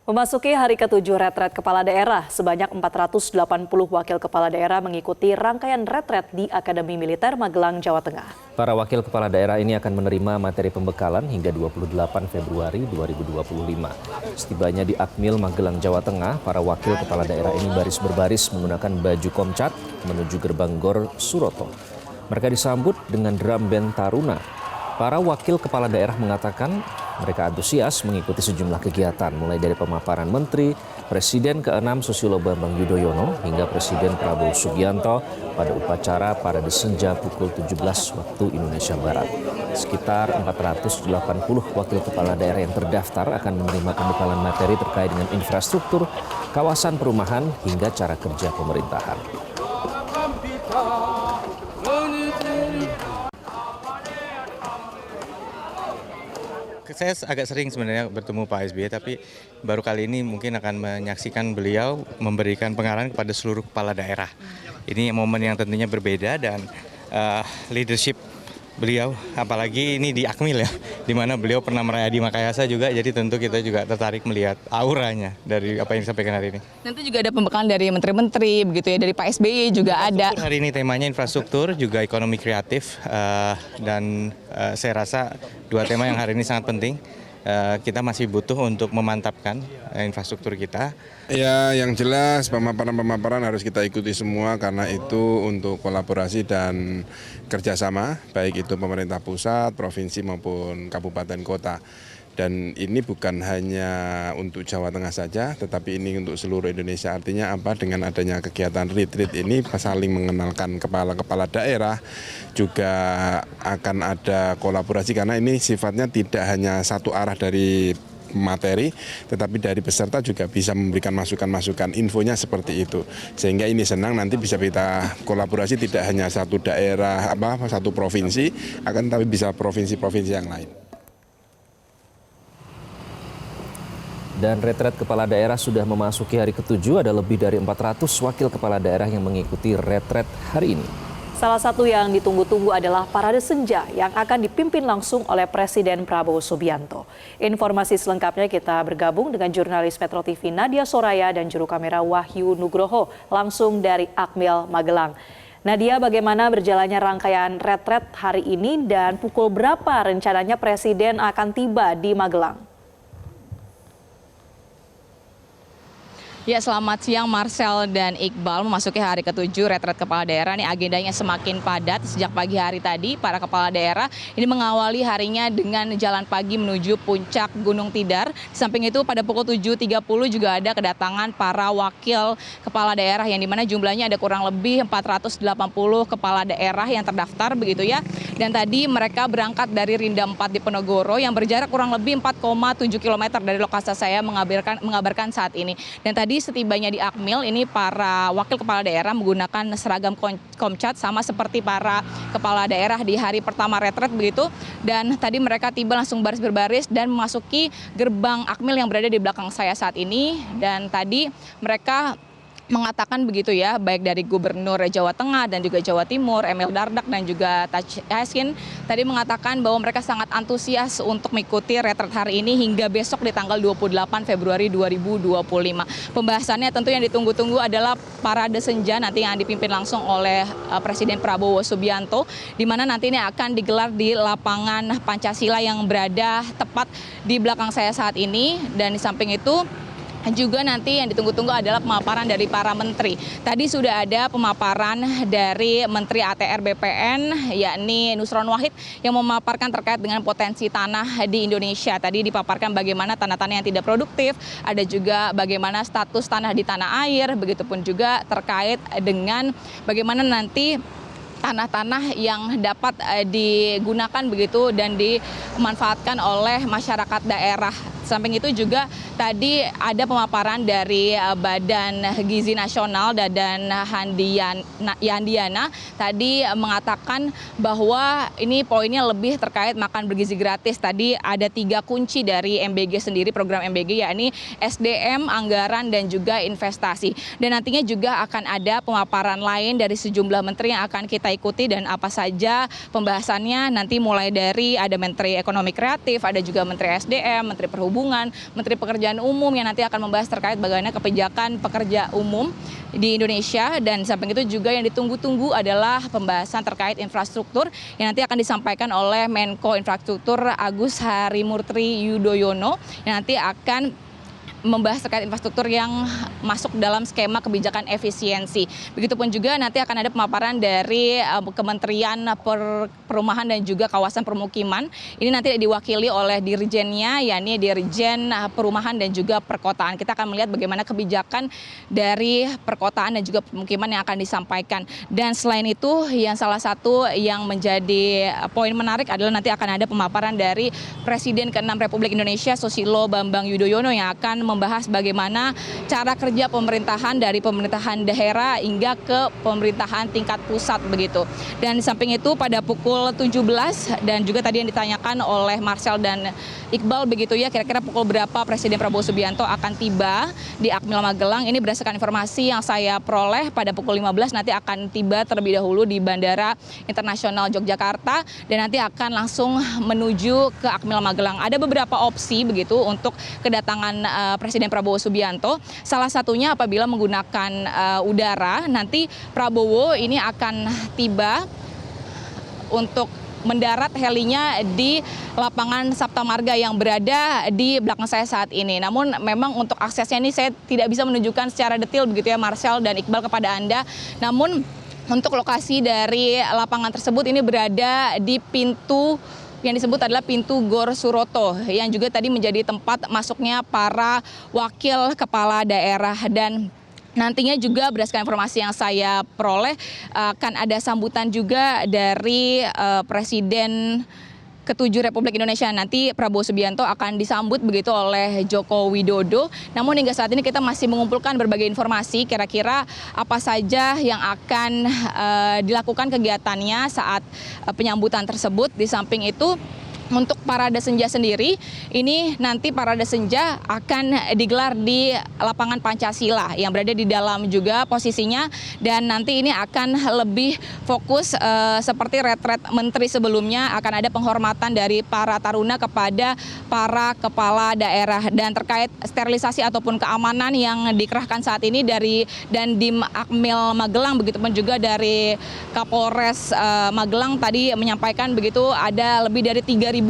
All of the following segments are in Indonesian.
Memasuki hari ke-7 retret kepala daerah, sebanyak 480 wakil kepala daerah mengikuti rangkaian retret di Akademi Militer Magelang, Jawa Tengah. Para wakil kepala daerah ini akan menerima materi pembekalan hingga 28 Februari 2025. Setibanya di Akmil Magelang, Jawa Tengah, para wakil kepala daerah ini baris berbaris menggunakan baju komcat menuju gerbang Gor Suroto. Mereka disambut dengan drum band Taruna. Para wakil kepala daerah mengatakan mereka antusias mengikuti sejumlah kegiatan, mulai dari pemaparan Menteri, Presiden ke-6 Susilo Bambang Yudhoyono, hingga Presiden Prabowo Subianto pada upacara Parade Senja pukul 17 waktu Indonesia Barat. Sekitar 480 wakil kepala daerah yang terdaftar akan menerima pembekalan materi terkait dengan infrastruktur, kawasan perumahan, hingga cara kerja pemerintahan. Saya agak sering sebenarnya bertemu Pak SBY, tapi baru kali ini mungkin akan menyaksikan beliau memberikan pengarahan kepada seluruh kepala daerah. Ini momen yang tentunya berbeda dan leadership beliau, apalagi ini di Akmil ya, di mana beliau pernah merayadi Makayasa juga, jadi tentu kita juga tertarik melihat auranya dari apa yang disampaikan hari ini. Nanti juga ada pembekalan dari menteri-menteri, begitu ya, dari Pak SBY juga ada. Hari ini temanya infrastruktur, juga ekonomi kreatif, dan saya rasa dua tema yang hari ini sangat penting. Kita masih butuh untuk memantapkan infrastruktur kita. Ya, yang jelas pemaparan-pemaparan harus kita ikuti semua karena itu untuk kolaborasi dan kerjasama, baik itu pemerintah pusat, provinsi maupun kabupaten kota. Dan ini bukan hanya untuk Jawa Tengah saja, tetapi ini untuk seluruh Indonesia. Artinya apa? Dengan adanya kegiatan retreat ini saling mengenalkan kepala-kepala daerah, juga akan ada kolaborasi karena ini sifatnya tidak hanya satu arah dari materi, tetapi dari peserta juga bisa memberikan masukan-masukan, infonya seperti itu. Sehingga ini senang nanti bisa kita kolaborasi tidak hanya satu daerah, satu provinsi, akan tapi bisa provinsi-provinsi yang lain. Dan retret kepala daerah sudah memasuki hari ke-7, ada lebih dari 400 wakil kepala daerah yang mengikuti retret hari ini. Salah satu yang ditunggu-tunggu adalah Parade Senja yang akan dipimpin langsung oleh Presiden Prabowo Subianto. Informasi selengkapnya kita bergabung dengan jurnalis Metro TV Nadia Soraya dan juru kamera Wahyu Nugroho langsung dari Akmil Magelang. Nadia, bagaimana berjalannya rangkaian retret hari ini dan pukul berapa rencananya Presiden akan tiba di Magelang? Ya, selamat siang Marcel dan Iqbal. Memasuki hari ke-7 retret kepala daerah ini agendanya semakin padat. Sejak pagi hari tadi para kepala daerah ini mengawali harinya dengan jalan pagi menuju puncak Gunung Tidar. Di samping itu pada pukul 7.30 juga ada kedatangan para wakil kepala daerah yang dimana jumlahnya ada kurang lebih 480 kepala daerah yang terdaftar begitu ya. Dan tadi mereka berangkat dari Rinda 4 di Penogoro yang berjarak kurang lebih 4,7 km dari lokasi saya mengabarkan saat ini. Dan tadi setibanya di Akmil, ini para wakil kepala daerah menggunakan seragam komcat sama seperti para kepala daerah di hari pertama retret begitu. Dan tadi mereka tiba langsung baris berbaris dan memasuki gerbang Akmil yang berada di belakang saya saat ini. Dan tadi mereka mengatakan begitu ya, baik dari Gubernur Jawa Tengah dan juga Jawa Timur, Emil Dardak dan juga Taj Yassin, tadi mengatakan bahwa mereka sangat antusias untuk mengikuti retret hari ini hingga besok di tanggal 28 Februari 2025. Pembahasannya tentu yang ditunggu-tunggu adalah Parade Senja nanti yang dipimpin langsung oleh Presiden Prabowo Subianto, di mana nanti ini akan digelar di lapangan Pancasila yang berada tepat di belakang saya saat ini. Dan di samping itu juga nanti yang ditunggu-tunggu adalah pemaparan dari para menteri. Tadi sudah ada pemaparan dari Menteri ATR BPN, yakni Nusron Wahid, yang memaparkan terkait dengan potensi tanah di Indonesia. Tadi dipaparkan bagaimana tanah-tanah yang tidak produktif, ada juga bagaimana status tanah di tanah air, begitupun juga terkait dengan bagaimana nanti tanah-tanah yang dapat digunakan begitu dan dimanfaatkan oleh masyarakat daerah. Samping itu juga tadi ada pemaparan dari Badan Gizi Nasional dan Yandiana tadi mengatakan bahwa ini poinnya lebih terkait makan bergizi gratis. Tadi ada 3 kunci dari MBG sendiri, program MBG, yakni SDM, anggaran, dan juga investasi. Dan nantinya juga akan ada pemaparan lain dari sejumlah menteri yang akan kita kita ikuti dan apa saja pembahasannya nanti mulai dari ada Menteri Ekonomi Kreatif, ada juga Menteri SDM, Menteri Perhubungan, Menteri Pekerjaan Umum yang nanti akan membahas terkait bagaimana kebijakan pekerja umum di Indonesia, dan samping itu juga yang ditunggu-tunggu adalah pembahasan terkait infrastruktur yang nanti akan disampaikan oleh Menko Infrastruktur Agus Harimurti Yudhoyono yang nanti akan membahas terkait infrastruktur yang masuk dalam skema kebijakan efisiensi. Begitupun juga nanti akan ada pemaparan dari Kementerian Perumahan dan juga Kawasan Permukiman. Ini nanti diwakili oleh dirjennya, yakni Dirjen Perumahan dan juga Perkotaan. Kita akan melihat bagaimana kebijakan dari perkotaan dan juga permukiman yang akan disampaikan. Dan selain itu, yang salah satu yang menjadi poin menarik adalah nanti akan ada pemaparan dari Presiden ke-6 Republik Indonesia Susilo Bambang Yudhoyono yang akan membahas bagaimana cara kerja pemerintahan dari pemerintahan daerah hingga ke pemerintahan tingkat pusat begitu. Dan di samping itu pada pukul 17 dan juga tadi yang ditanyakan oleh Marcel dan Iqbal begitu ya, kira-kira pukul berapa Presiden Prabowo Subianto akan tiba di Akmil Magelang. Ini berdasarkan informasi yang saya peroleh pada pukul 15 nanti akan tiba terlebih dahulu di Bandara Internasional Yogyakarta dan nanti akan langsung menuju ke Akmil Magelang. Ada beberapa opsi begitu untuk kedatangan Presiden Prabowo Subianto. Salah satunya apabila menggunakan udara, nanti Prabowo ini akan tiba untuk mendarat helinya di lapangan Sapta Marga yang berada di belakang saya saat ini. Namun memang untuk aksesnya ini saya tidak bisa menunjukkan secara detail begitu ya Marcel dan Iqbal kepada Anda. Namun untuk lokasi dari lapangan tersebut ini berada di pintu yang disebut adalah pintu Gor Suroto yang juga tadi menjadi tempat masuknya para wakil kepala daerah, dan nantinya juga berdasarkan informasi yang saya peroleh akan ada sambutan juga dari Presiden ke-7 Republik Indonesia. Nanti Prabowo Subianto akan disambut begitu oleh Joko Widodo. Namun hingga saat ini kita masih mengumpulkan berbagai informasi kira-kira apa saja yang akan dilakukan kegiatannya saat penyambutan tersebut. Di samping itu, untuk parade senja sendiri, ini nanti parade senja akan digelar di lapangan Pancasila yang berada di dalam juga posisinya, dan nanti ini akan lebih fokus seperti retret menteri sebelumnya, akan ada penghormatan dari para taruna kepada para kepala daerah, dan terkait sterilisasi ataupun keamanan yang dikerahkan saat ini dari Dandim Akmil Magelang, begitupun juga dari Kapolres Magelang tadi menyampaikan begitu ada lebih dari 3.200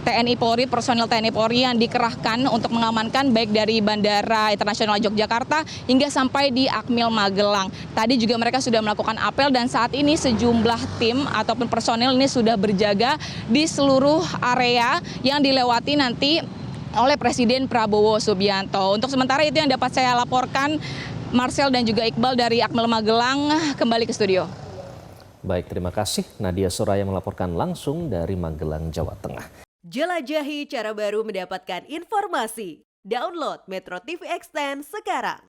TNI Polri, personil TNI Polri yang dikerahkan untuk mengamankan baik dari Bandara Internasional Yogyakarta hingga sampai di Akmil Magelang. Tadi juga mereka sudah melakukan apel dan saat ini sejumlah tim ataupun personil ini sudah berjaga di seluruh area yang dilewati nanti oleh Presiden Prabowo Subianto. Untuk sementara itu yang dapat saya laporkan, Marcel dan juga Iqbal dari Akmil Magelang, kembali ke studio. Baik, terima kasih. Nadia Soraya melaporkan langsung dari Magelang, Jawa Tengah. Jelajahi cara baru mendapatkan informasi. Download Metro TV Extend sekarang.